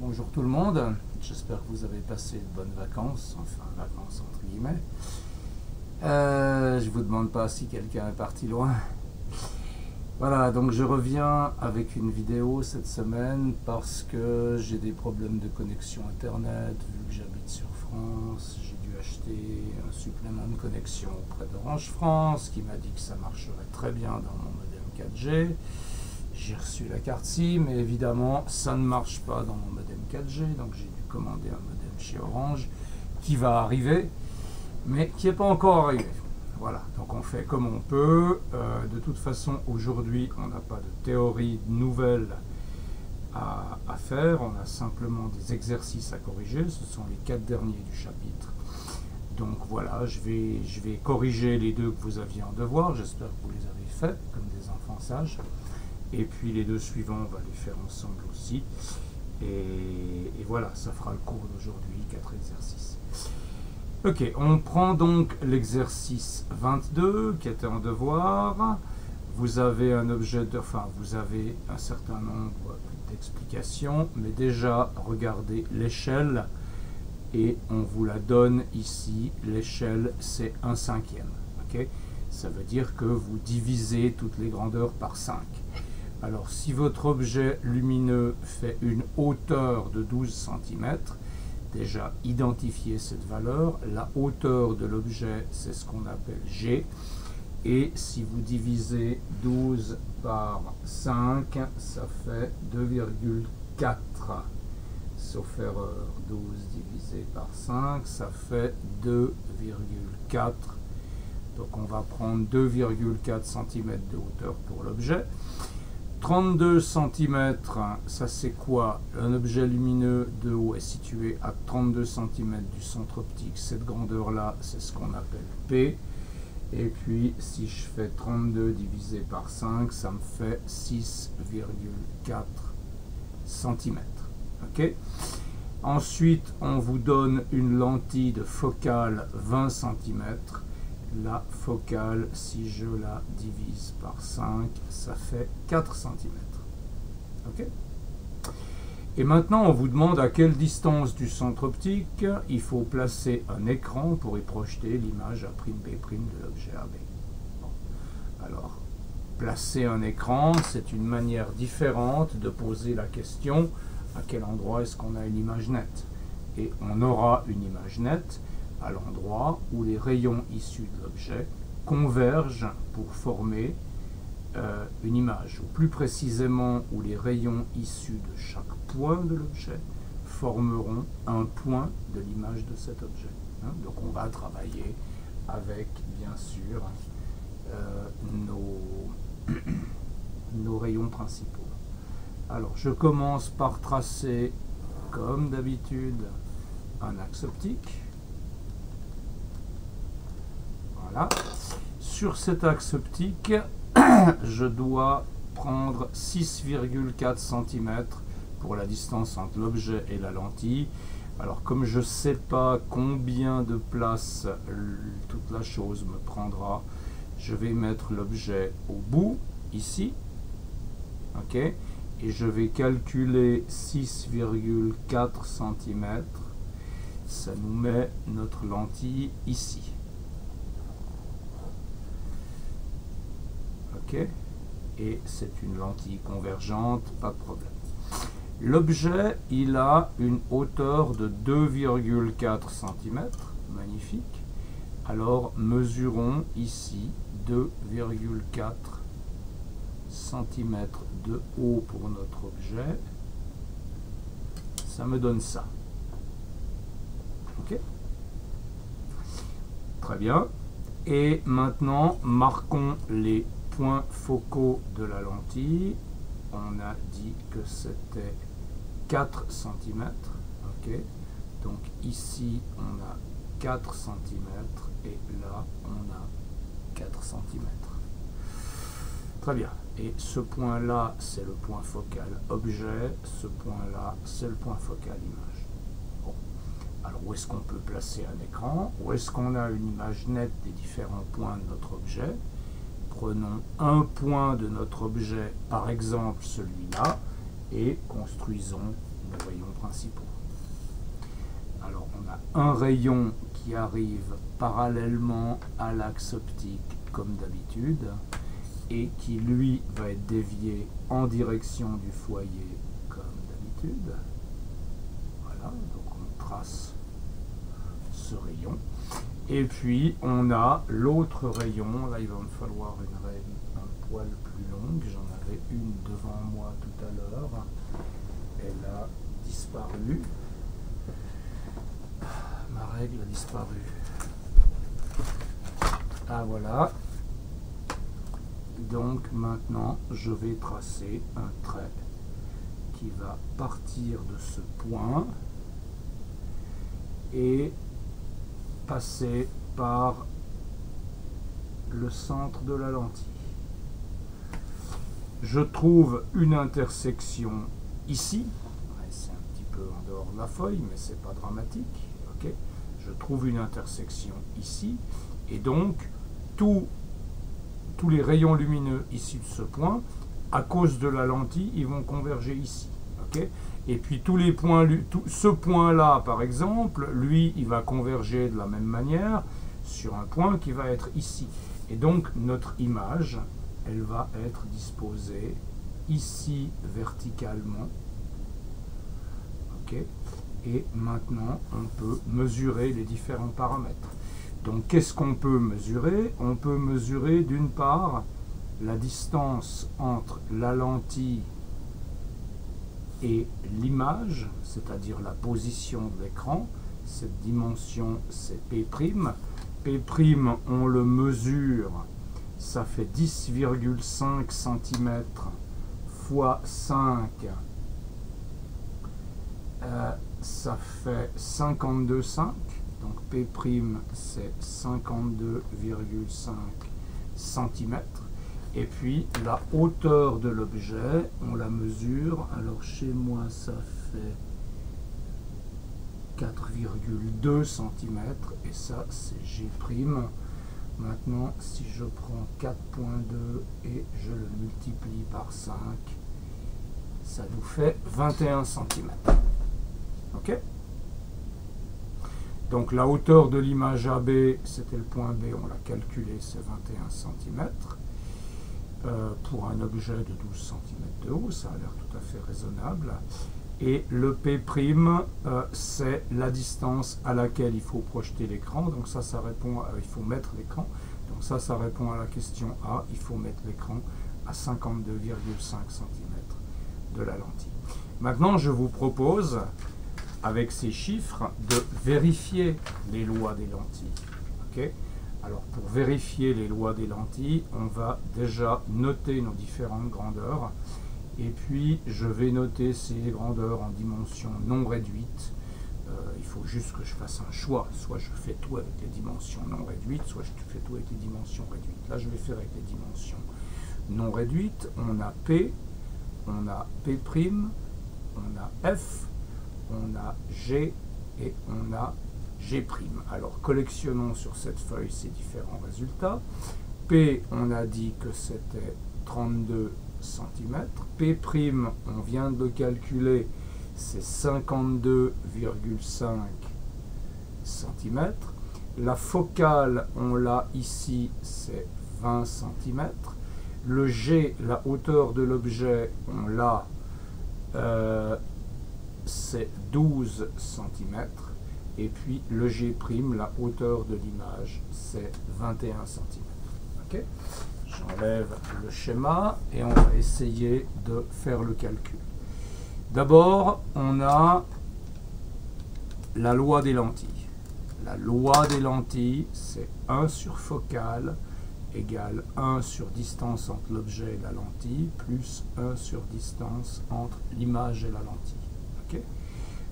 Bonjour tout le monde, j'espère que vous avez passé de bonnes vacances, enfin vacances entre guillemets. Je vous demande pas si quelqu'un est parti loin. Voilà, donc je reviens avec une vidéo cette semaine parce que j'ai des problèmes de connexion internet, vu que j'habite sur France, j'ai dû acheter un supplément de connexion auprès d'Orange France qui m'a dit que ça marcherait très bien dans mon modem 4G. J'ai reçu la carte SIM, mais évidemment ça ne marche pas dans mon modem 4G, donc j'ai dû commander un modem chez Orange qui va arriver, mais qui n'est pas encore arrivé. Voilà, donc on fait comme on peut. De toute façon, aujourd'hui, on n'a pas de théorie nouvelle à faire, on a simplement des exercices à corriger, ce sont les 4 derniers du chapitre. Donc voilà, je vais corriger les 2 que vous aviez en devoir, j'espère que vous les avez faits, comme des enfants sages. Et puis les 2 suivants, on va les faire ensemble aussi. Et voilà, ça fera le cours d'aujourd'hui, 4 exercices. Ok, on prend donc l'exercice 22 qui était en devoir. Vous avez un objet, vous avez un certain nombre d'explications, mais déjà, regardez l'échelle et on vous la donne ici. L'échelle, c'est 1/5. Ok, ça veut dire que vous divisez toutes les grandeurs par 5. Alors, si votre objet lumineux fait une hauteur de 12 cm, déjà identifiez cette valeur. La hauteur de l'objet, c'est ce qu'on appelle G. Et si vous divisez 12 par 5, ça fait 2,4. Sauf erreur, 12 divisé par 5, ça fait 2,4. Donc on va prendre 2,4 cm de hauteur pour l'objet. 32 cm, ça c'est quoi? Un objet lumineux de haut est situé à 32 cm du centre optique. Cette grandeur-là, c'est ce qu'on appelle P. Et puis, si je fais 32 divisé par 5, ça me fait 6,4 cm. Ok? Ensuite, on vous donne une lentille de focale 20 cm. La focale, si je la divise par 5, ça fait 4 cm. Ok? Et maintenant, on vous demande à quelle distance du centre optique il faut placer un écran pour y projeter l'image A'B' de l'objet AB. Bon. Alors, placer un écran, c'est une manière différente de poser la question à quel endroit est-ce qu'on a une image nette. Et on aura une image nette à l'endroit où les rayons issus de l'objet convergent pour former une image, ou plus précisément où les rayons issus de chaque point de l'objet formeront un point de l'image de cet objet. Donc on va travailler avec, bien sûr, nos rayons principaux. Alors je commence par tracer, comme d'habitude, un axe optique. Voilà. Sur cet axe optique, je dois prendre 6,4 cm pour la distance entre l'objet et la lentille. Alors comme je ne sais pas combien de place toute la chose me prendra, je vais mettre l'objet au bout, ici. Ok, et je vais calculer 6,4 cm. Ça nous met notre lentille ici. Ok, et c'est une lentille convergente, pas de problème. L'objet, il a une hauteur de 2,4 cm, magnifique. Alors mesurons ici 2,4 cm de haut pour notre objet. Ça me donne ça. Ok, très bien. Et maintenant, marquons les points focaux de la lentille. On a dit que c'était 4 cm. Ok, donc ici on a 4 cm et là on a 4 cm. Très bien. Et ce point-là, c'est le point focal objet. Ce point-là, c'est le point focal image. Bon. Alors où est-ce qu'on peut placer un écran? Où est-ce qu'on a une image nette des différents points de notre objet? Prenons un point de notre objet, par exemple celui-là, et construisons nos rayons principaux. Alors on a un rayon qui arrive parallèlement à l'axe optique comme d'habitude et qui lui va être dévié en direction du foyer comme d'habitude. Voilà, donc on trace ce rayon. Et puis on a l'autre rayon, là il va me falloir une règle un poil plus longue, j'en avais une devant moi tout à l'heure, elle a disparu, ma règle a disparu. Ah voilà, donc maintenant je vais tracer un trait qui va partir de ce point et passer par le centre de la lentille. Je trouve une intersection ici, c'est un petit peu en dehors de la feuille, mais c'est pas dramatique. Okay, je trouve une intersection ici, et donc tous les rayons lumineux ici de ce point, à cause de la lentille, ils vont converger ici. Okay, et puis tous les points, ce point-là, par exemple, lui, il va converger de la même manière sur un point qui va être ici. Et donc notre image, elle va être disposée ici verticalement. Okay, et maintenant, on peut mesurer les différents paramètres. Donc, qu'est-ce qu'on peut mesurer? On peut mesurer d'une part la distance entre la lentille et l'image, c'est-à-dire la position de l'écran. Cette dimension, c'est P'. P', on le mesure, ça fait 10,5 cm fois 5, ça fait 52,5. Donc P' c'est 52,5 cm. Et puis la hauteur de l'objet, on la mesure. Alors chez moi ça fait 4,2 cm et ça c'est G'. Maintenant si je prends 4,2 et je le multiplie par 5, ça nous fait 21 cm. Ok? Donc la hauteur de l'image AB, c'était le point B, on l'a calculé, c'est 21 cm. Pour un objet de 12 cm de haut, ça a l'air tout à fait raisonnable. Et le P', c'est la distance à laquelle il faut projeter l'écran. Donc ça répond il faut mettre l'écran. Donc ça répond à la question A, il faut mettre l'écran à 52,5 cm de la lentille. Maintenant, je vous propose, avec ces chiffres, de vérifier les lois des lentilles. Okay? Alors, pour vérifier les lois des lentilles, on va déjà noter nos différentes grandeurs. Et puis, je vais noter ces grandeurs en dimensions non réduites. Il faut juste que je fasse un choix. Soit je fais tout avec les dimensions non réduites, soit je fais tout avec les dimensions réduites. Là, je vais faire avec les dimensions non réduites. On a P, on a P', on a F, on a G et on a G'. Alors, collectionnons sur cette feuille ces différents résultats. P, on a dit que c'était 32 cm. P', on vient de le calculer, c'est 52,5 cm. La focale, on l'a ici, c'est 20 cm. Le G, la hauteur de l'objet, on l'a, c'est 12 cm. Et puis le G', la hauteur de l'image, c'est 21 cm. Okay, j'enlève le schéma et on va essayer de faire le calcul. D'abord, on a la loi des lentilles. La loi des lentilles, c'est 1 sur focale égale 1 sur distance entre l'objet et la lentille, plus 1 sur distance entre l'image et la lentille. Okay,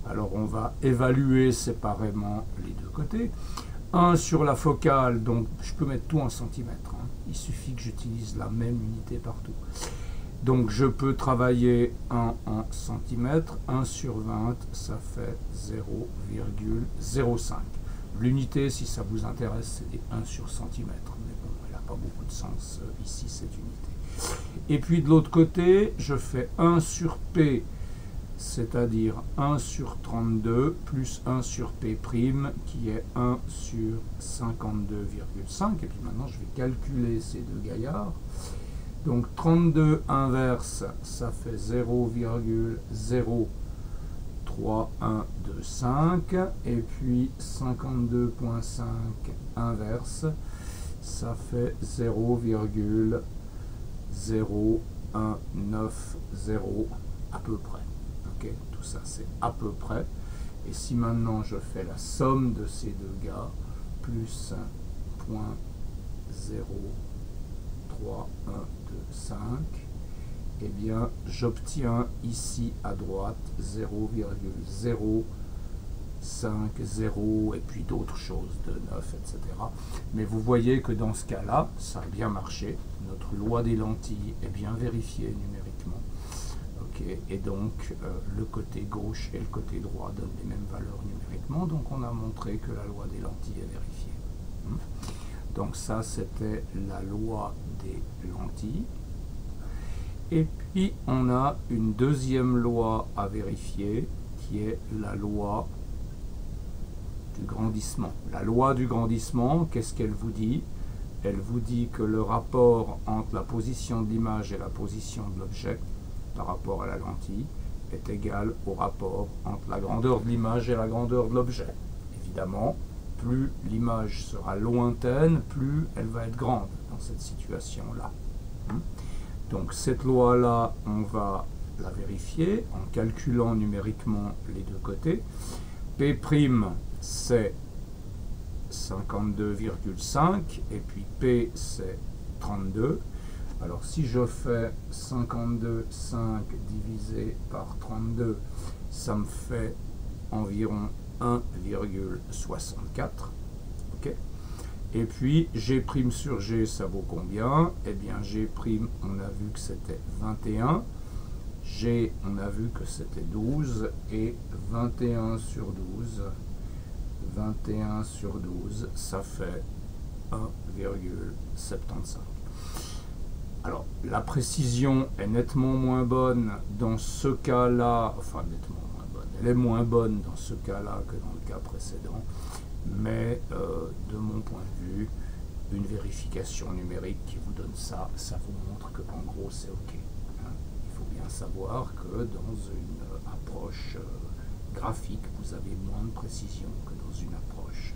alors on va évaluer séparément les deux côtés. 1 sur la focale, donc je peux mettre tout en centimètres. Hein. Il suffit que j'utilise la même unité partout. Donc je peux travailler 1 en centimètres. 1 sur 20, ça fait 0,05. L'unité, si ça vous intéresse, c'est 1 sur centimètre. Mais bon, elle n'a pas beaucoup de sens ici, cette unité. Et puis de l'autre côté, je fais 1 sur P. c'est-à-dire 1 sur 32 plus 1 sur P' qui est 1 sur 52,5. Et puis maintenant, je vais calculer ces deux gaillards. Donc 32 inverse, ça fait 0,03125. Et puis 52,5 inverse, ça fait 0,0190 à peu près. Okay, tout ça c'est à peu près. Et si maintenant je fais la somme de ces deux gars, plus 0,03125, eh bien j'obtiens ici à droite 0,050 et puis d'autres choses de 9, etc. Mais vous voyez que dans ce cas-là, ça a bien marché. Notre loi des lentilles est bien vérifiée numériquement. Et donc le côté gauche et le côté droit donnent les mêmes valeurs numériquement, donc on a montré que la loi des lentilles est vérifiée. Donc ça c'était la loi des lentilles. Et puis on a une deuxième loi à vérifier qui est la loi du grandissement. La loi du grandissement, qu'est-ce qu'elle vous dit? Elle vous dit que le rapport entre la position de l'image et la position de l'objet par rapport à la lentille est égal au rapport entre la grandeur de l'image et la grandeur de l'objet. Évidemment, plus l'image sera lointaine, plus elle va être grande dans cette situation-là. Donc cette loi-là, on va la vérifier en calculant numériquement les deux côtés. P' c'est 52,5 et puis P c'est 32. Alors si je fais 52,5 divisé par 32, ça me fait environ 1,64. Okay. Et puis G' sur G, ça vaut combien? Eh bien G', on a vu que c'était 21. G, on a vu que c'était 12. Et 21 sur 12, 21 sur 12, ça fait 1,75. Alors, la précision est nettement moins bonne dans ce cas-là, enfin nettement moins bonne, elle est moins bonne dans ce cas-là que dans le cas précédent, mais de mon point de vue, une vérification numérique qui vous donne ça, ça vous montre que en gros c'est OK. Il faut bien savoir que dans une approche graphique, vous avez moins de précision que dans une approche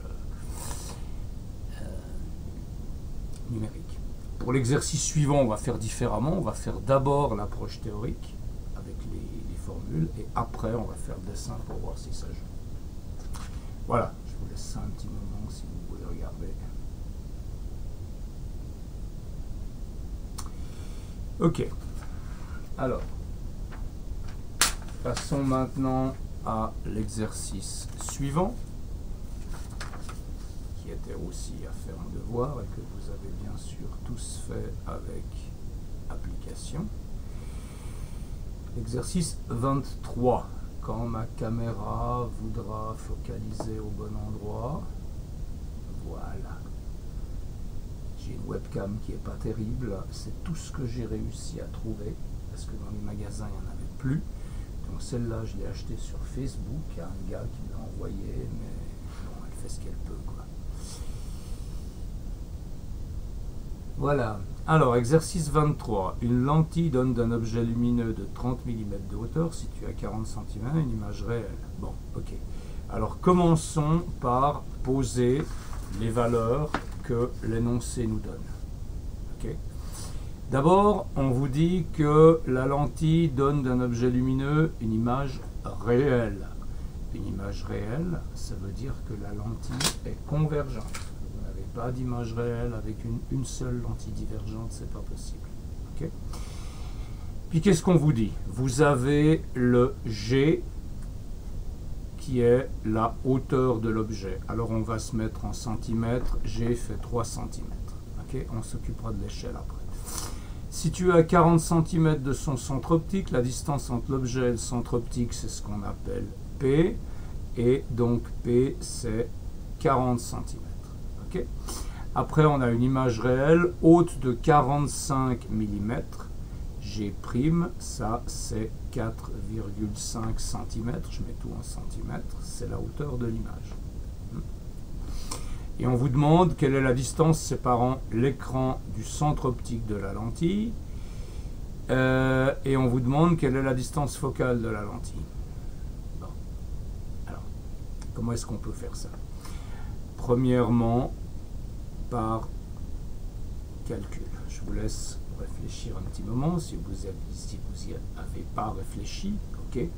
numérique. Pour l'exercice suivant, on va faire différemment. On va faire d'abord l'approche théorique avec les formules et après on va faire le dessin pour voir si ça joue. Voilà, je vous laisse ça un petit moment si vous voulez regarder. Ok, alors, passons maintenant à l'exercice suivant, qui était aussi à faire en devoir et que vous avez bien sûr tous fait avec application. Exercice 23. Quand ma caméra voudra focaliser au bon endroit, voilà. J'ai une webcam qui n'est pas terrible, c'est tout ce que j'ai réussi à trouver, parce que dans les magasins il n'y en avait plus. Donc celle-là je l'ai achetée sur Facebook, il y a un gars qui me l'a envoyée, mais bon, elle fait ce qu'elle peut, quoi. Voilà. Alors, exercice 23. Une lentille donne d'un objet lumineux de 30 mm de hauteur situé à 40 cm une image réelle. Bon, ok. Alors, commençons par poser les valeurs que l'énoncé nous donne. Okay. D'abord, on vous dit que la lentille donne d'un objet lumineux une image réelle. Une image réelle, ça veut dire que la lentille est convergente. Vous n'avez pas d'image réelle avec une seule lentille divergente, c'est pas possible. Okay. Puis qu'est-ce qu'on vous dit? Vous avez le G qui est la hauteur de l'objet. Alors on va se mettre en centimètres, G fait 3 cm. Okay, on s'occupera de l'échelle après. Situé à 40 cm de son centre optique, la distance entre l'objet et le centre optique, c'est ce qu'on appelle P. Et donc P, c'est 40 cm. Okay. Après, on a une image réelle haute de 45 mm G', ça c'est 4,5 cm, je mets tout en centimètres, c'est la hauteur de l'image. Et on vous demande quelle est la distance séparant l'écran du centre optique de la lentille, et on vous demande quelle est la distance focale de la lentille. Bon. Alors, comment est-ce qu'on peut faire ça? Premièrement, par calcul. Je vous laisse réfléchir un petit moment si vous n'y avez pas réfléchi. Okay.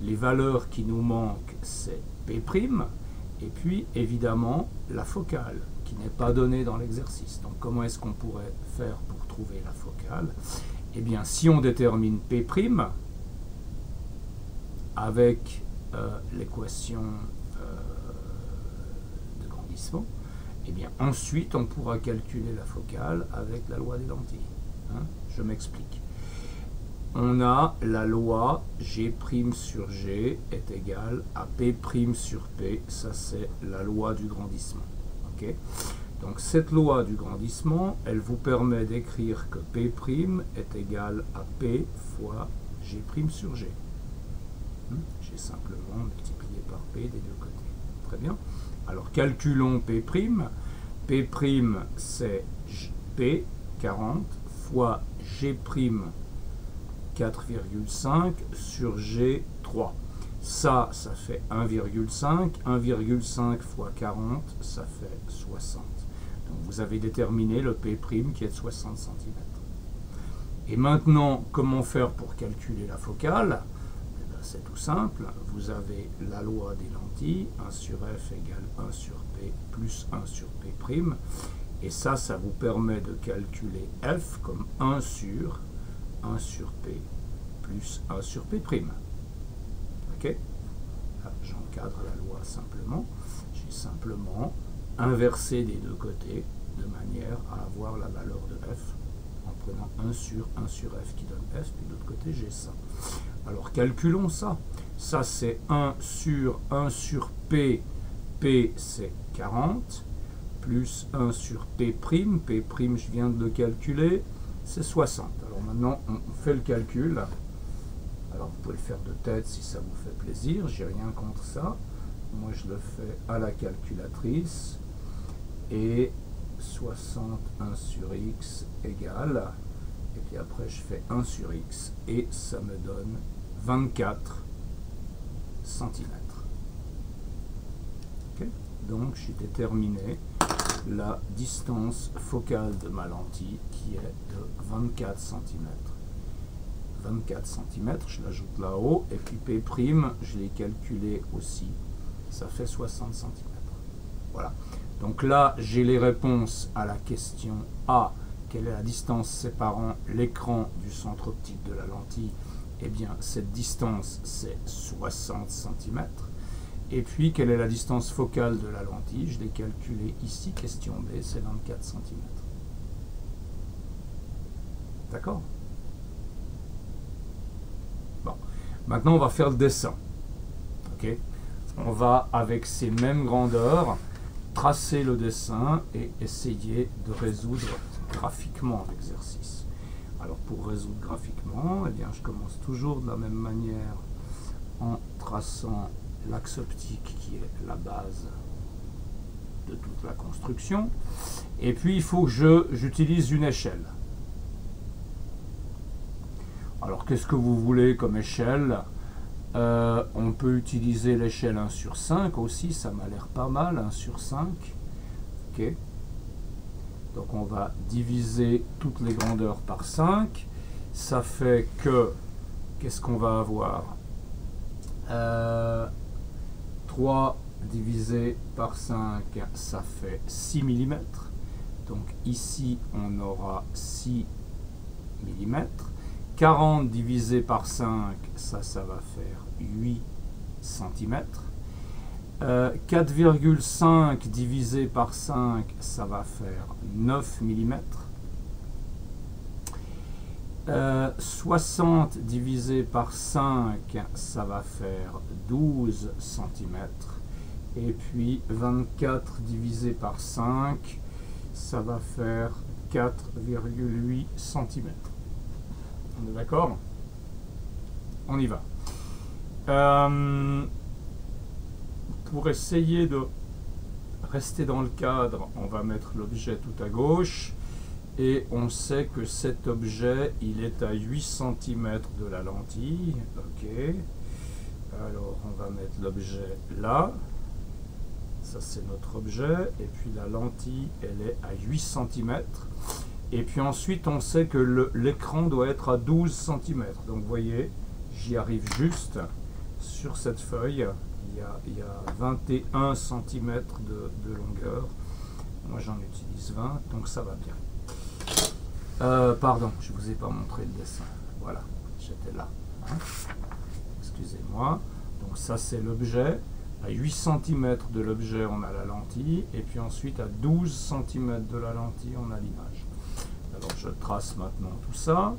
Les valeurs qui nous manquent, c'est P', et puis évidemment la focale, qui n'est pas donnée dans l'exercice. Donc comment est-ce qu'on pourrait faire pour trouver la focale? Eh bien, si on détermine P' avec l'équation de grandissement, eh bien ensuite on pourra calculer la focale avec la loi des lentilles. Hein, je m'explique. On a la loi G' sur G est égale à P' sur P, ça c'est la loi du grandissement. Okay. Donc cette loi du grandissement, elle vous permet d'écrire que P' est égal à P fois G' sur G. J'ai simplement multiplié par P des deux côtés. Très bien. Alors calculons P'. P' c'est P, 40, fois G', 4,5 sur G, 3. Ça fait 1,5. 1,5 fois 40, ça fait 60. Donc vous avez déterminé le P' qui est de 60 cm. Et maintenant, comment faire pour calculer la focale? Eh bien, c'est tout simple. Vous avez la loi des lentilles, 1 sur F égale 1 sur P plus 1 sur P'. Et ça vous permet de calculer F comme 1 sur P plus 1 sur P'. Ok? J'encadre la loi simplement. J'ai simplement inversé des deux côtés de manière à avoir la valeur de F en prenant 1 sur F qui donne F, puis de l'autre côté j'ai ça. Alors calculons ça. Ça c'est 1 sur P, P c'est 40, plus 1 sur P', P' je viens de le calculer, c'est 60. Alors maintenant on fait le calcul. Alors vous pouvez le faire de tête si ça vous fait plaisir, j'ai rien contre ça. Moi je le fais à la calculatrice. Et 61 sur x égale, et puis après je fais 1 sur x, et ça me donne 24 cm. Okay. Donc j'ai déterminé la distance focale de ma lentille qui est de 24 cm. 24 cm, je l'ajoute là-haut, et puis P', je l'ai calculé aussi, ça fait 60 cm. Voilà. Donc là, j'ai les réponses à la question A, quelle est la distance séparant l'écran du centre optique de la lentille? Eh bien, cette distance, c'est 60 cm. Et puis, quelle est la distance focale de la lentille? Je l'ai calculé ici, question B, c'est 24 cm. D'accord? Bon, maintenant on va faire le dessin. Ok? On va, avec ces mêmes grandeurs, tracer le dessin et essayer de résoudre graphiquement l'exercice. Alors pour résoudre graphiquement, eh bien, je commence toujours de la même manière en traçant l'axe optique qui est la base de toute la construction. Et puis il faut que j'utilise une échelle. Alors qu'est-ce que vous voulez comme échelle? On peut utiliser l'échelle 1 sur 5 aussi, ça m'a l'air pas mal, 1 sur 5. Okay. Donc on va diviser toutes les grandeurs par 5. Ça fait que, qu'est-ce qu'on va avoir? 3 divisé par 5, ça fait 6 mm. Donc ici, on aura 6 mm. 40 divisé par 5, ça va faire 8 cm. 4,5 divisé par 5, ça va faire 9 mm. 60 divisé par 5, ça va faire 12 cm. Et puis 24 divisé par 5, ça va faire 4,8 cm. On est d'accord? On y va. Pour essayer de rester dans le cadre, on va mettre l'objet tout à gauche. Et on sait que cet objet, il est à 8 cm de la lentille. Ok. Alors, on va mettre l'objet là. Ça, c'est notre objet. Et puis, la lentille, elle est à 8 cm. Et puis ensuite, on sait que l'écran doit être à 12 cm. Donc, vous voyez, j'y arrive juste. Sur cette feuille, il y a 21 cm de longueur. Moi, j'en utilise 20, donc ça va bien. Pardon, je ne vous ai pas montré le dessin. Voilà, j'étais là. Hein. Excusez-moi. Donc ça, c'est l'objet. À 8 cm de l'objet, on a la lentille. Et puis ensuite, à 12 cm de la lentille, on a l'image. Alors, je trace maintenant tout ça.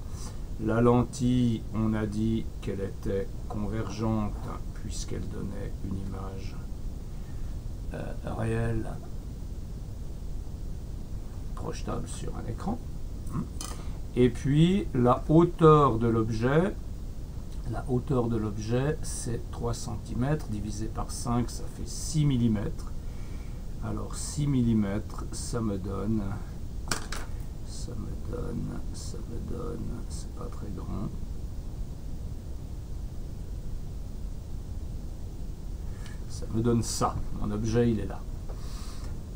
La lentille, on a dit qu'elle était convergente puisqu'elle donnait une image réelle projetable sur un écran. Et puis la hauteur de l'objet, c'est 3 cm divisé par 5, ça fait 6 mm. Alors 6 mm, ça me donne, c'est pas très grand. Ça me donne ça. Mon objet, il est là.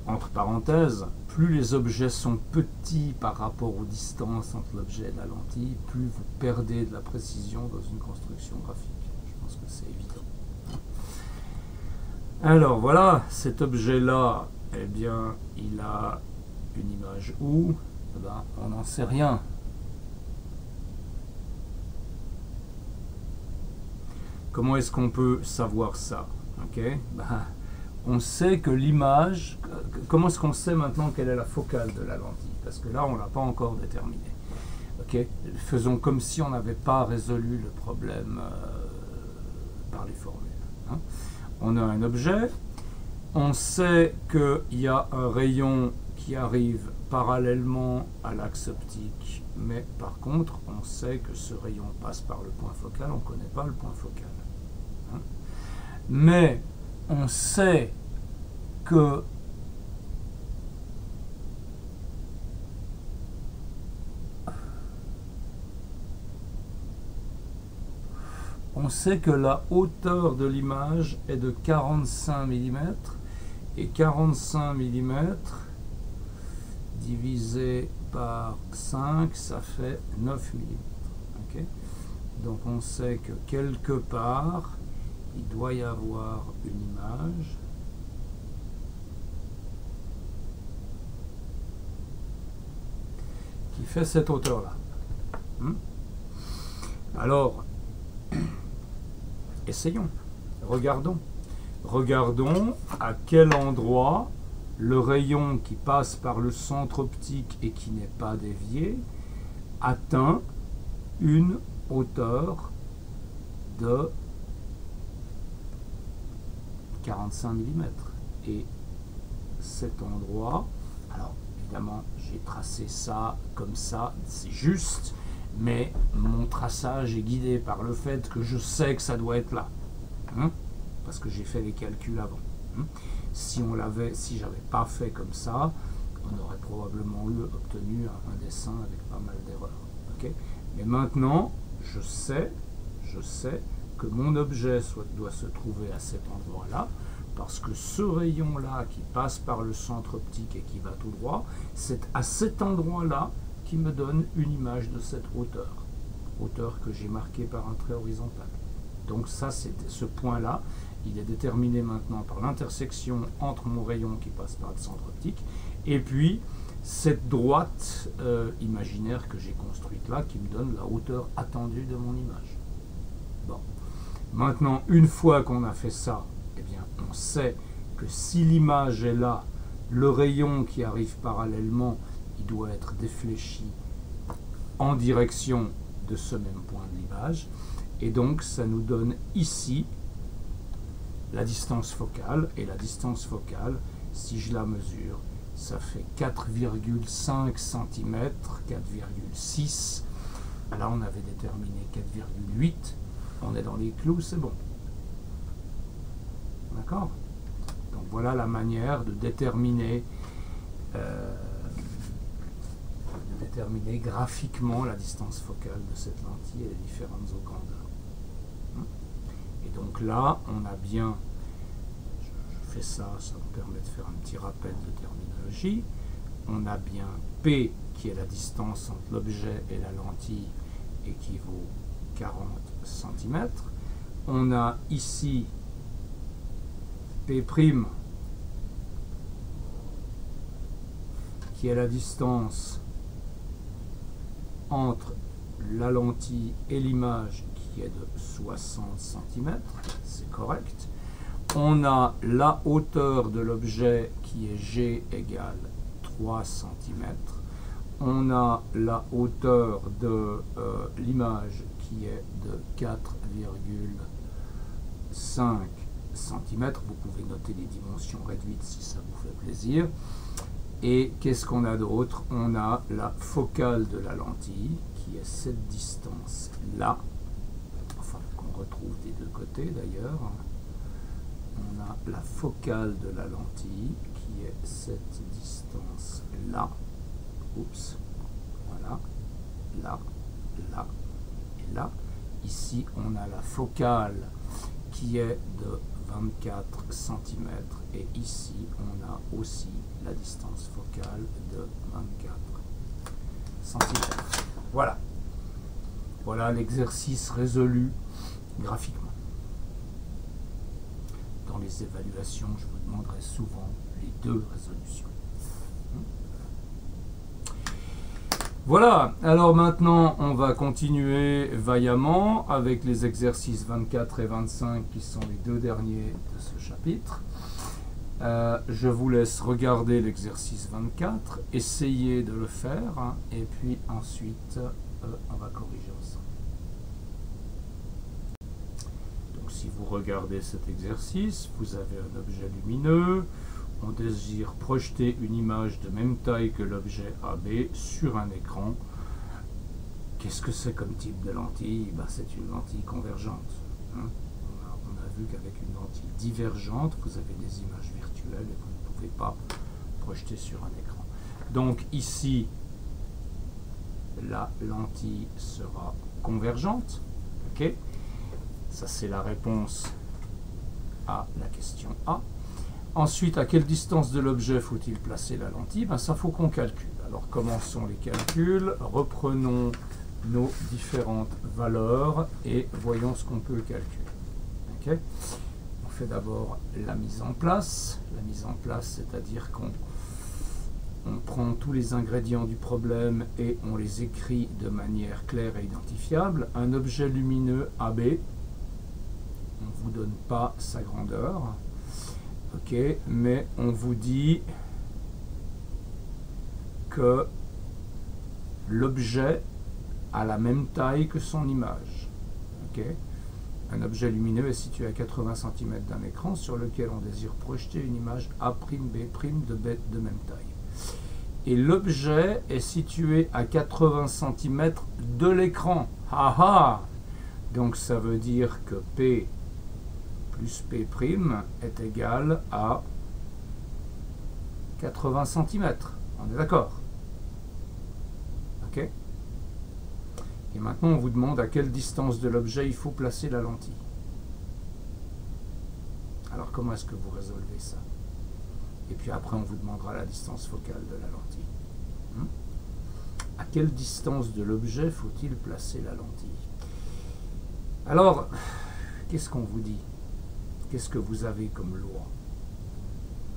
Entre parenthèses, plus les objets sont petits par rapport aux distances entre l'objet et la lentille, plus vous perdez de la précision dans une construction graphique. Je pense que c'est évident. Alors voilà, cet objet-là, eh bien, il a une image où? Eh ben, on n'en sait rien. Comment est-ce qu'on peut savoir ça? Okay. Ben, on sait que l'image, comment est-ce qu'on sait maintenant quelle est la focale de la lentille? Parce que là, on ne l'a pas encore déterminé. Okay. Faisons comme si on n'avait pas résolu le problème par les formules. Hein. On a un objet, on sait qu'il y a un rayon qui arrive parallèlement à l'axe optique, mais par contre, on sait que ce rayon passe par le point focal, on ne connaît pas le point focal. Hein. Mais on sait que la hauteur de l'image est de 45 mm et 45 mm divisé par 5, ça fait 9 mm. Okay. Donc on sait que quelque part, il doit y avoir une image qui fait cette hauteur-là. Alors, essayons, regardons. Regardons à quel endroit le rayon qui passe par le centre optique et qui n'est pas dévié atteint une hauteur de 45 mm. Et cet endroit, alors évidemment j'ai tracé ça comme ça, c'est juste, mais mon traçage est guidé par le fait que je sais que ça doit être là, parce que j'ai fait les calculs avant. Si j'avais pas fait comme ça, on aurait probablement obtenu un dessin avec pas mal d'erreurs. Okay. Mais maintenant, je sais que mon objet doit se trouver à cet endroit-là, parce que ce rayon-là qui passe par le centre optique et qui va tout droit, c'est à cet endroit-là qui me donne une image de cette hauteur que j'ai marquée par un trait horizontal. Donc ça, ce point-là, il est déterminé maintenant par l'intersection entre mon rayon qui passe par le centre optique et puis cette droite imaginaire que j'ai construite là qui me donne la hauteur attendue de mon image. Bon. Maintenant, une fois qu'on a fait ça, eh bien, on sait que si l'image est là, le rayon qui arrive parallèlement, il doit être défléchi en direction de ce même point de l'image. Et donc, ça nous donne ici la distance focale. Et la distance focale, si je la mesure, ça fait 4,5 cm, 4,6 Là, on avait déterminé 4,8. On est dans les clous, c'est bon. D'accord? Donc voilà la manière de déterminer graphiquement la distance focale de cette lentille et les différentes eaux grandeurs. Et donc là, on a bien, je fais ça, ça me permet de faire un petit rappel de terminologie. On a bien P qui est la distance entre l'objet et la lentille et qui vaut 40 cm. On a ici P' qui est la distance entre la lentille et l'image qui est de 60 cm, c'est correct. On a la hauteur de l'objet qui est G égale 3 cm. On a la hauteur de l'image qui est de 4,5 cm. Vous pouvez noter les dimensions réduites si ça vous fait plaisir. Et qu'est-ce qu'on a d'autre? On a la focale de la lentille, qui est cette distance-là, enfin qu'on retrouve des deux côtés d'ailleurs. On a la focale de la lentille, qui est cette distance-là. Oups, voilà, là, là et là. Ici, on a la focale qui est de 24 cm et ici, on a aussi la distance focale de 24 cm. Voilà. Voilà l'exercice résolu graphiquement. Dans les évaluations, je vous demanderai souvent les deux résolutions. Voilà, alors maintenant on va continuer vaillamment avec les exercices 24 et 25 qui sont les deux derniers de ce chapitre. Je vous laisse regarder l'exercice 24, essayer de le faire hein, et puis ensuite on va corriger ensemble. Donc si vous regardez cet exercice, vous avez un objet lumineux. On désire projeter une image de même taille que l'objet AB sur un écran. Qu'est-ce que c'est comme type de lentille? Ben, c'est une lentille convergente. Hein. On a vu qu'avec une lentille divergente, vous avez des images virtuelles et vous ne pouvez pas projeter sur un écran. Donc ici, la lentille sera convergente. Okay. Ça, c'est la réponse à la question A. Ensuite, à quelle distance de l'objet faut-il placer la lentille? Ben, ça faut qu'on calcule. Alors, commençons les calculs. Reprenons nos différentes valeurs et voyons ce qu'on peut calculer. Okay. On fait d'abord la mise en place. La mise en place, c'est-à-dire qu'on prend tous les ingrédients du problème et on les écrit de manière claire et identifiable. Un objet lumineux AB, on ne vous donne pas sa grandeur. Ok, mais on vous dit que l'objet a la même taille que son image. Ok, un objet lumineux est situé à 80 cm d'un écran sur lequel on désire projeter une image A'B' de même taille. Et l'objet est situé à 80 cm de l'écran. Ah! Donc ça veut dire que P plus P' est égal à 80 cm. On est d'accord? Ok? Et maintenant, on vous demande à quelle distance de l'objet il faut placer la lentille. Alors, comment est-ce que vous résolvez ça? Et puis après, on vous demandera la distance focale de la lentille. À quelle distance de l'objet faut-il placer la lentille? Alors, qu'est-ce qu'on vous dit? Qu'est-ce que vous avez comme loi?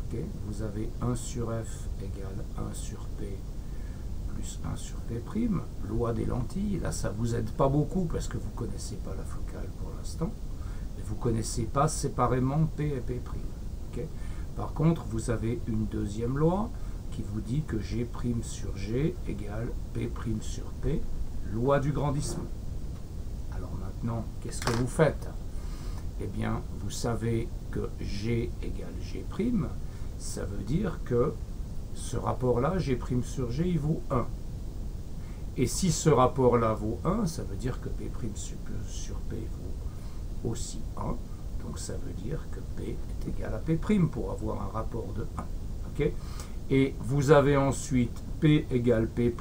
Okay. Vous avez 1 sur F égale 1 sur P plus 1 sur P'. Loi des lentilles. Là, ça ne vous aide pas beaucoup parce que vous ne connaissez pas la focale pour l'instant. Et vous ne connaissez pas séparément P et P'. Okay. Par contre, vous avez une deuxième loi qui vous dit que G' sur G égale P' sur P. Loi du grandissement. Alors maintenant, qu'est-ce que vous faites? Eh bien, vous savez que G égale G', ça veut dire que ce rapport-là, G' sur G, il vaut 1. Et si ce rapport-là vaut 1, ça veut dire que P' sur P vaut aussi 1. Donc ça veut dire que P est égal à P' pour avoir un rapport de 1. Okay, et vous avez ensuite P égale P'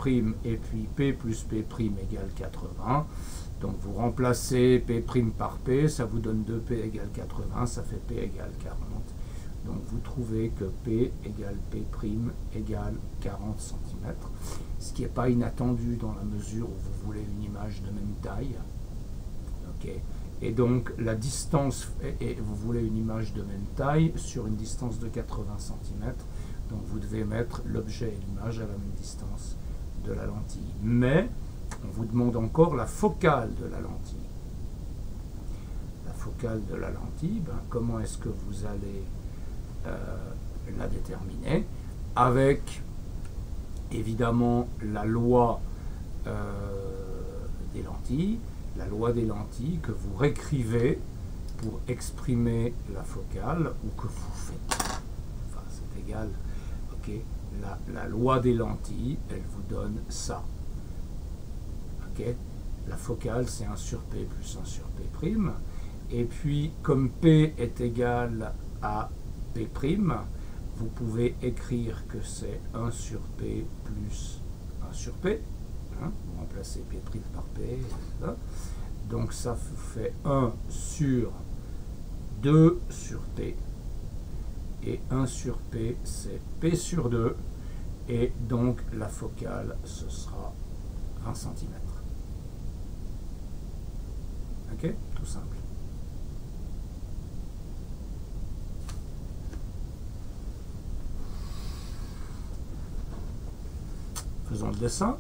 et puis P plus P' égale 80. Donc vous remplacez P' par P, ça vous donne 2P égale 80, ça fait P égale 40. Donc vous trouvez que P égale P' égale 40 cm, ce qui n'est pas inattendu dans la mesure où vous voulez une image de même taille. Okay. Et donc la distance, et vous voulez une image de même taille sur une distance de 80 cm, donc vous devez mettre l'objet et l'image à la même distance de la lentille. Mais on vous demande encore la focale de la lentille. La focale de la lentille, ben, comment est-ce que vous allez la déterminer? Avec évidemment la loi des lentilles, que vous réécrivez pour exprimer la focale, ou que vous faites, enfin c'est égal, ok, la loi des lentilles, elle vous donne ça. Ok, la focale c'est 1 sur P plus 1 sur P', et puis comme P est égal à P', vous pouvez écrire que c'est 1 sur P plus 1 sur P. Hein, vous remplacez P' par P. Là. Donc ça vous fait 1 sur 2 sur P. Et 1 sur P, c'est P sur 2. Et donc la focale, ce sera 20 cm. Ok, tout simple. Faisons le dessin.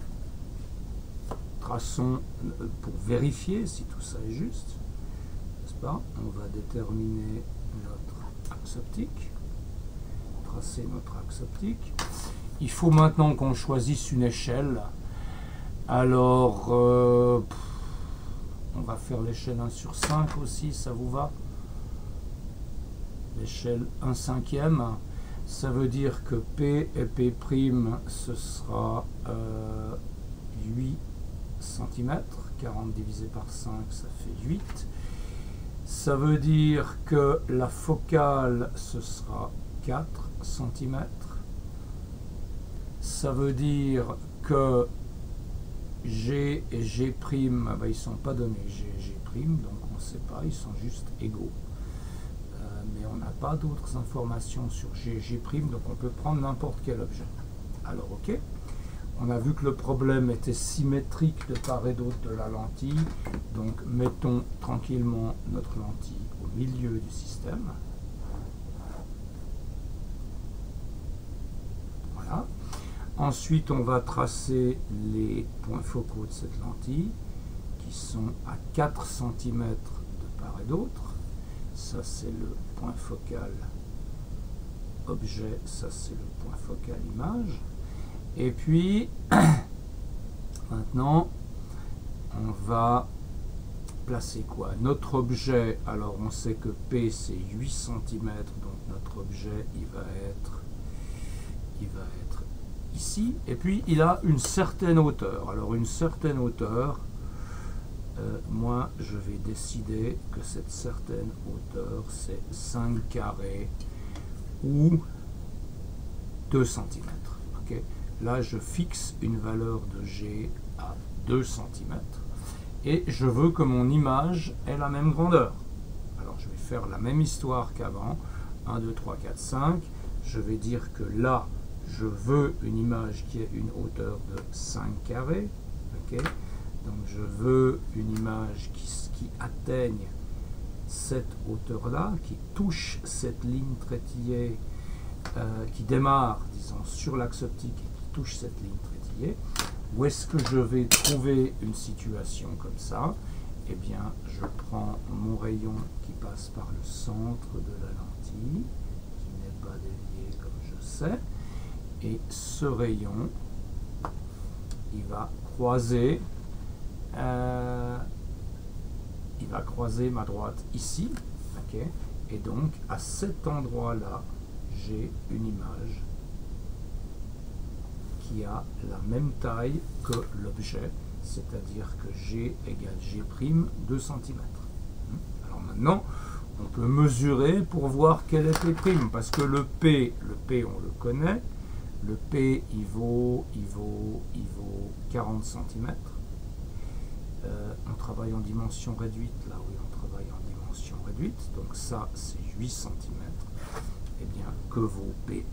Traçons pour vérifier si tout ça est juste. N'est-ce pas? On va déterminer notre axe optique. Tracer notre axe optique. Il faut maintenant qu'on choisisse une échelle. Alors, on va faire l'échelle 1 sur 5 aussi, ça vous va? L'échelle 1/5. Ça veut dire que P et P', ce sera 8 cm. 40 divisé par 5, ça fait 8. Ça veut dire que la focale, ce sera 4 cm. Ça veut dire que G et G', ben, ils ne sont pas donnés, G et G', donc on ne sait pas, ils sont juste égaux. Mais on n'a pas d'autres informations sur G et G', donc on peut prendre n'importe quel objet. Alors, ok, on a vu que le problème était symétrique de part et d'autre de la lentille, donc mettons tranquillement notre lentille au milieu du système. Voilà. Ensuite, on va tracer les points focaux de cette lentille, qui sont à 4 cm de part et d'autre. Ça, c'est le point focal objet, ça, c'est le point focal image. Et puis, maintenant, on va placer quoi? Notre objet, alors on sait que P, c'est 8 cm, donc notre objet, il va être ici. Et puis, il a une certaine hauteur. Alors, une certaine hauteur, moi, je vais décider que cette certaine hauteur, c'est 5 carrés ou 2 cm. Okay. Là, je fixe une valeur de G à 2 cm. Et je veux que mon image ait la même grandeur. Alors, je vais faire la même histoire qu'avant. 1, 2, 3, 4, 5. Je vais dire que là, je veux une image qui ait une hauteur de 5 carrés. Okay. Donc je veux une image qui atteigne cette hauteur-là, qui touche cette ligne traitillée, qui démarre, disons, sur l'axe optique et qui touche cette ligne traitillée. Où est-ce que je vais trouver une situation comme ça? Eh bien, je prends mon rayon qui passe par le centre de la lentille, qui n'est pas dévié comme je sais, et ce rayon, il va croiser ma droite ici, okay, et donc à cet endroit là j'ai une image qui qui a la même taille que l'objet, c'est-à-dire que G égale G' 2 cm. Alors maintenant, on peut mesurer pour voir quel est P', parce que le P on le connaît, le P il vaut 40 cm. On travaille en dimension réduite, là oui on travaille en dimension réduite, donc ça c'est 8 cm. Eh bien, que vaut P'?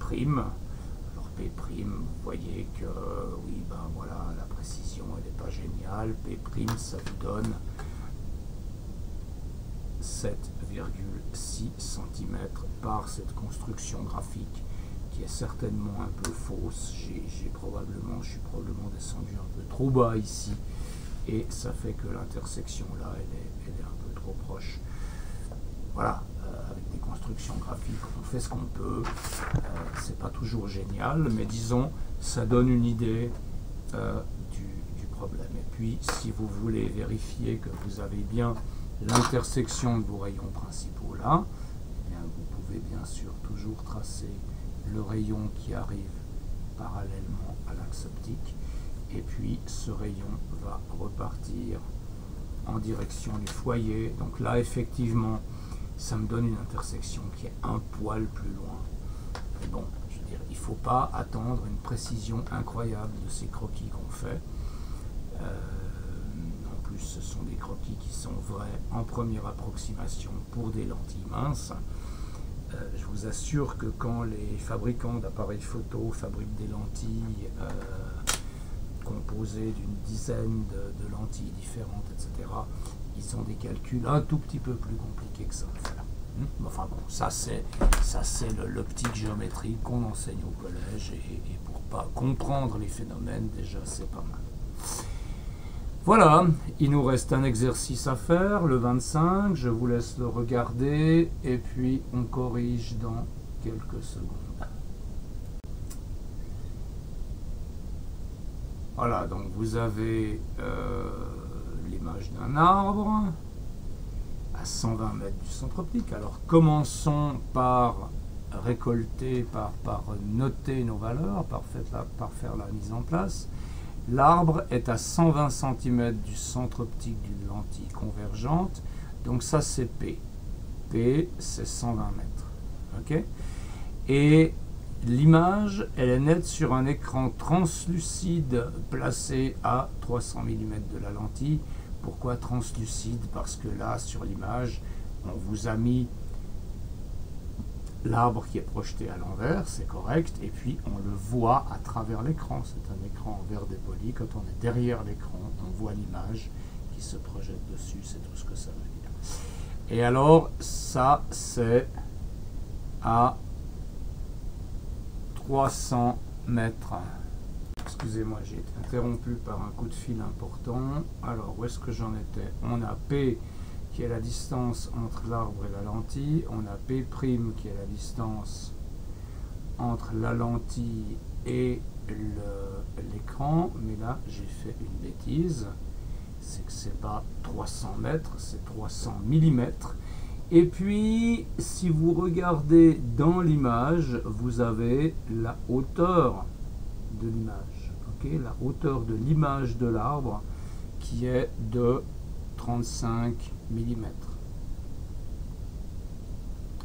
Alors P', vous voyez que oui, ben voilà, la précision elle n'est pas géniale. P', ça vous donne 7,6 cm par cette construction graphique qui est certainement un peu fausse. Je suis probablement descendu un peu trop bas ici et ça fait que l'intersection là elle est un peu trop proche. Voilà, avec des constructions graphiques on fait ce qu'on peut, c'est pas toujours génial, mais disons ça donne une idée du problème. Et puis si vous voulez vérifier que vous avez bien l'intersection de vos rayons principaux là, eh bien, vous pouvez bien sûr toujours tracer le rayon qui arrive parallèlement à l'axe optique, et puis ce rayon va repartir en direction du foyer. Donc là effectivement ça me donne une intersection qui est un poil plus loin. Mais bon, je veux dire, il ne faut pas attendre une précision incroyable de ces croquis qu'on fait. En plus, ce sont des croquis qui sont vrais en première approximation pour des lentilles minces. Je vous assure que quand les fabricants d'appareils photo fabriquent des lentilles composées d'une dizaine de lentilles différentes, etc., ils ont des calculs un tout petit peu plus compliqués que ça à faire. Enfin bon, ça c'est l'optique géométrique qu'on enseigne au collège, et pour pas comprendre les phénomènes, déjà c'est pas mal. Voilà, il nous reste un exercice à faire, le 25, je vous laisse le regarder et puis on corrige dans quelques secondes. Voilà, donc vous avez l'image d'un arbre à 120 mètres du centre optique. Alors commençons par récolter, par noter nos valeurs, par faire la mise en place. L'arbre est à 120 cm du centre optique d'une lentille convergente, donc ça c'est P. P c'est 120 mètres. Okay, et l'image, elle est nette sur un écran translucide placé à 300 mm de la lentille. Pourquoi translucide? Parce que là, sur l'image, on vous a mis l'arbre qui est projeté à l'envers, c'est correct, et puis on le voit à travers l'écran. C'est un écran en verre dépoli. Quand on est derrière l'écran, on voit l'image qui se projette dessus, c'est tout ce que ça veut dire. Et alors, ça, c'est à 300 mètres. Excusez-moi, j'ai été interrompu par un coup de fil important. Alors, où est-ce que j'en étais? On a P qui est la distance entre l'arbre et la lentille. On a P' qui est la distance entre la lentille et l'écran. Mais là, j'ai fait une bêtise. C'est que c'est pas 300 mètres, c'est 300 mm. Et puis, si vous regardez dans l'image, vous avez la hauteur de l'image. Okay, la hauteur de l'image de l'arbre qui est de 35 mm.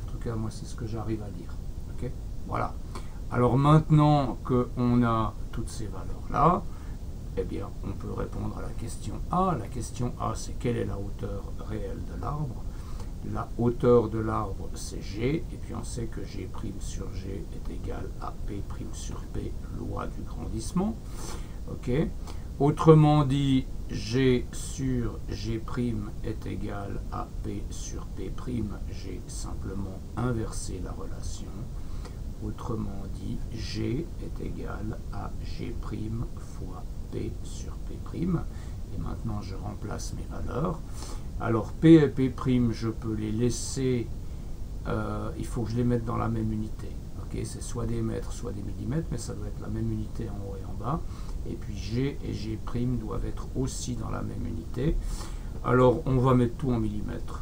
En tout cas, moi, c'est ce que j'arrive à lire. Okay, voilà. Alors maintenant qu'on a toutes ces valeurs-là, eh bien, on peut répondre à la question A. La question A, c'est quelle est la hauteur réelle de l'arbre? La hauteur de l'arbre, c'est G, et puis on sait que G' sur G est égal à P' sur P, loi du grandissement. Okay. Autrement dit, G sur G' est égal à P sur P'. J'ai simplement inversé la relation. Autrement dit, G est égal à G' fois P sur P'. Et maintenant, je remplace mes valeurs. Alors, P et P', je peux les laisser, il faut que je les mette dans la même unité. Okay, c'est soit des mètres, soit des millimètres, mais ça doit être la même unité en haut et en bas. Et puis G et G' doivent être aussi dans la même unité. Alors, on va mettre tout en millimètres,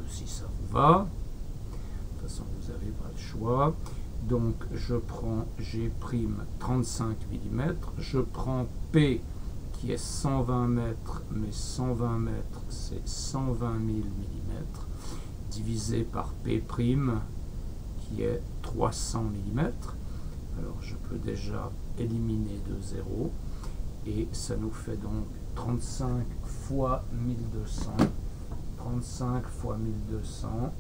si ça vous va. De toute façon, vous n'avez pas le choix. Donc je prends G' 35 mm, je prends P qui est 120 mètres, mais 120 mètres c'est 120 000 mm, divisé par P' qui est 300 mm. Alors je peux déjà éliminer 2 zéros, et ça nous fait donc 35 fois 1200, 35 fois 1200,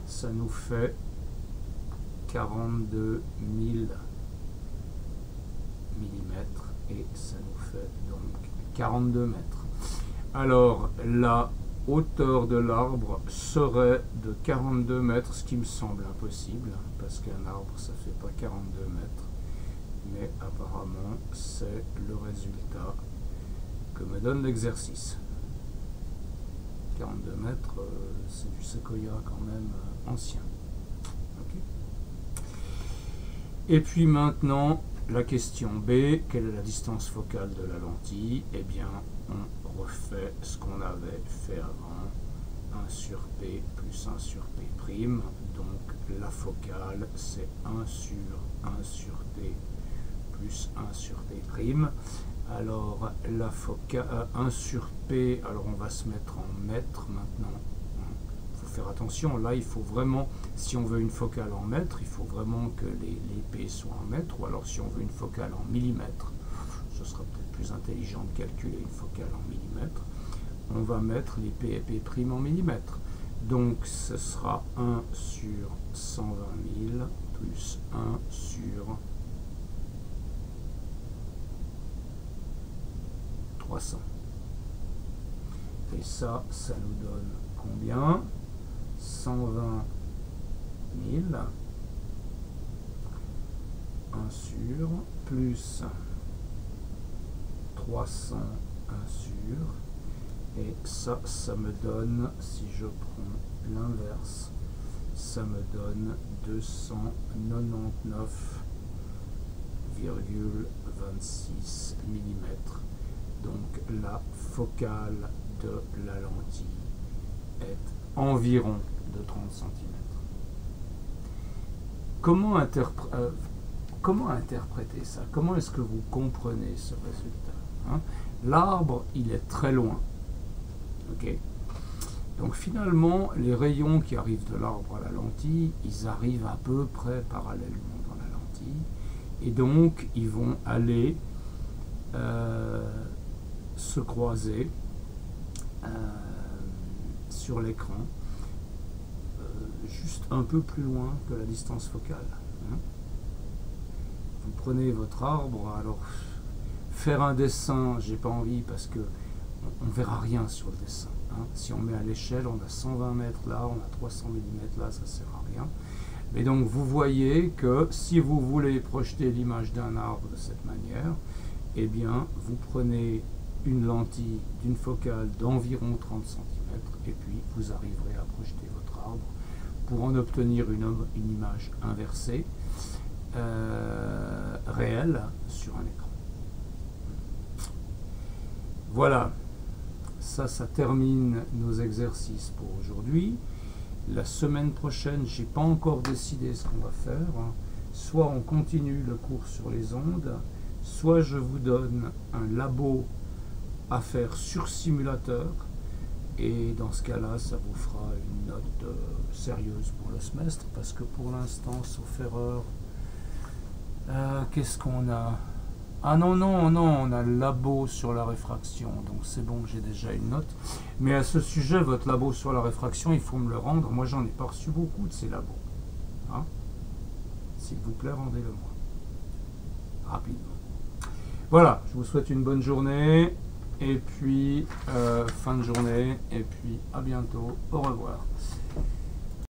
ça nous fait 42 000 millimètres, et ça nous fait donc 42 mètres. Alors la hauteur de l'arbre serait de 42 mètres, ce qui me semble impossible, parce qu'un arbre ça fait pas 42 mètres, mais apparemment c'est le résultat que me donne l'exercice. 42 mètres, c'est du séquoia quand même ancien. Okay. Et puis maintenant, la question B, quelle est la distance focale de la lentille? Eh bien, on refait ce qu'on avait fait avant, 1 sur P plus 1 sur P', donc la focale c'est 1 sur P plus 1 sur P'. Alors la focale 1 sur P, alors on va se mettre en mètres maintenant. Il faut faire attention, là il faut vraiment, si on veut une focale en mètres, il faut vraiment que les P soient en mètres, ou alors si on veut une focale en millimètres, ce sera peut-être plus intelligent de calculer une focale en millimètres. On va mettre les P et P' en millimètres. Donc ce sera 1 sur 120 000 plus 1 sur 300. Et ça nous donne combien? 120 000, 1 sur, plus 300, 1 sur, et ça me donne, si je prends l'inverse, ça me donne 299,26 mm. Donc la focale de la lentille est environ de 30 cm. Comment interpréter ça? Comment est-ce que vous comprenez ce résultat, hein? L'arbre, il est très loin. Okay. Donc finalement, les rayons qui arrivent de l'arbre à la lentille, ils arrivent à peu près parallèlement dans la lentille. Et donc, ils vont aller se croiser sur l'écran, juste un peu plus loin que la distance focale. Hein. Vous prenez votre arbre, alors faire un dessin, j'ai pas envie parce que on verra rien sur le dessin. Hein. Si on met à l'échelle, on a 120 mètres là, on a 300 mm là, ça sert à rien. Mais donc vous voyez que si vous voulez projeter l'image d'un arbre de cette manière, eh bien vous prenez une lentille d'une focale d'environ 30 cm et puis vous arriverez à projeter votre arbre pour en obtenir une image inversée réelle sur un écran. Voilà, ça termine nos exercices pour aujourd'hui. La semaine prochaine, j'ai pas encore décidé ce qu'on va faire. Soit on continue le cours sur les ondes, soit je vous donne un labo à faire sur simulateur, et dans ce cas-là, ça vous fera une note sérieuse pour le semestre, parce que pour l'instant, sauf erreur, qu'est-ce qu'on a? Ah non, on a le labo sur la réfraction, donc c'est bon, j'ai déjà une note. Mais à ce sujet, votre labo sur la réfraction, il faut me le rendre. Moi, j'en ai pas reçu beaucoup de ces labos. Hein? S'il vous plaît, rendez-le moi. Rapidement. Voilà, je vous souhaite une bonne journée, et puis fin de journée, et puis à bientôt. Au revoir.